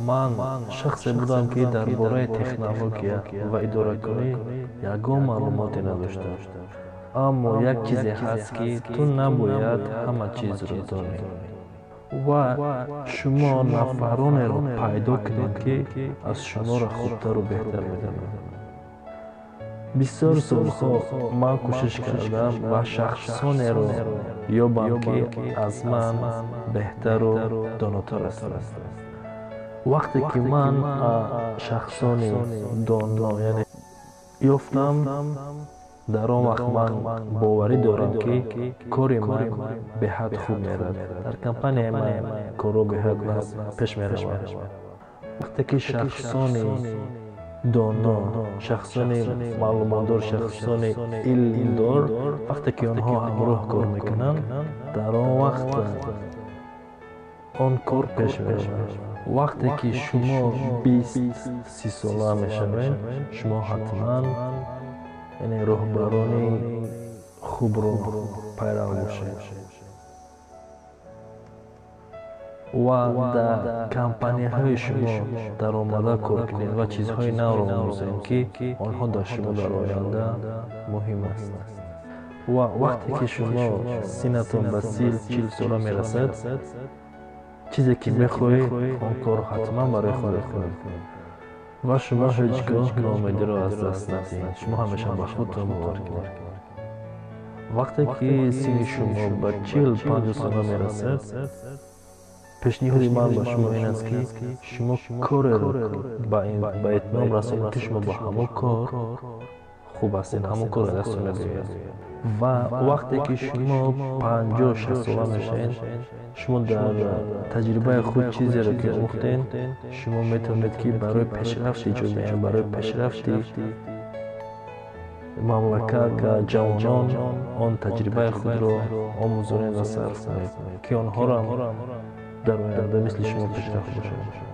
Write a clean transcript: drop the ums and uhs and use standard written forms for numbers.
ман шахсе будам ки дар бораи технология ва идоракунӣ ягон маълумоте надоштам. Аммо як чизе ҳаст ки ту набояд ҳама чизро донӣ ва шумо нафаронеро пайдо кунед ки аз шуморо хубтару беҳтар медонанд. бисёр солҳо ман кӯшиш кардам ва шахсонеро ёбам ки аз ман беҳтару донотар ҳастанд. вақте ки ман шахсони доно яъне ёфтам, дар он вақт ман боварӣ дорам ки кори ман беҳад хуб мерад. дар компанияи ман корҳо беҳад пеш меравад. вақте ки шахсони доно, шахсони маълумотдор, шахсони илмдор, вақте ки онҳо ҳамроҳ кор мекунанд, дар он вақт он кор пеш меравад. вақте ки шумо 20-30 сола мешавед, шумо ҳатман роҳбарони хубро пайрав бошед ва дар компанияҳои шумо даромада кор кунед ва чизҳои навро омӯзед ки онҳо дар шумо дар оянда муҳим аст. ва вақте ки шумо синатон ба 30-40 сола мерасад, чизе ки мехоҳед он корро ҳатман барои худ кунед ва шумо ҳеҷ гоҳ ноумедиро аз даст надиҳед. шумо ҳамеша ба худтон бовар кунед. вақте ки синни шумо ба 40-50 сола мерасад, пешниҳоди ман ба шумо ин аст ки шумо кореро ба итмом расонед ки шумо ба ҳамон кор хуб ҳастед, ҳамон корро дасту медиҳед. ва вақте ки шумо 50-60 сола мешавед, шумо дар таҷрибаи худ чизеро ки омӯхтед, шумо метавонед ки барои пешрафти ҷомеа, барои пешрафти мамлакат ва ҷавонон он таҷрибаи худро омӯзонед ва сарф кунед ки онҳоро дар оянда мисли шумо пешрафт бошанд.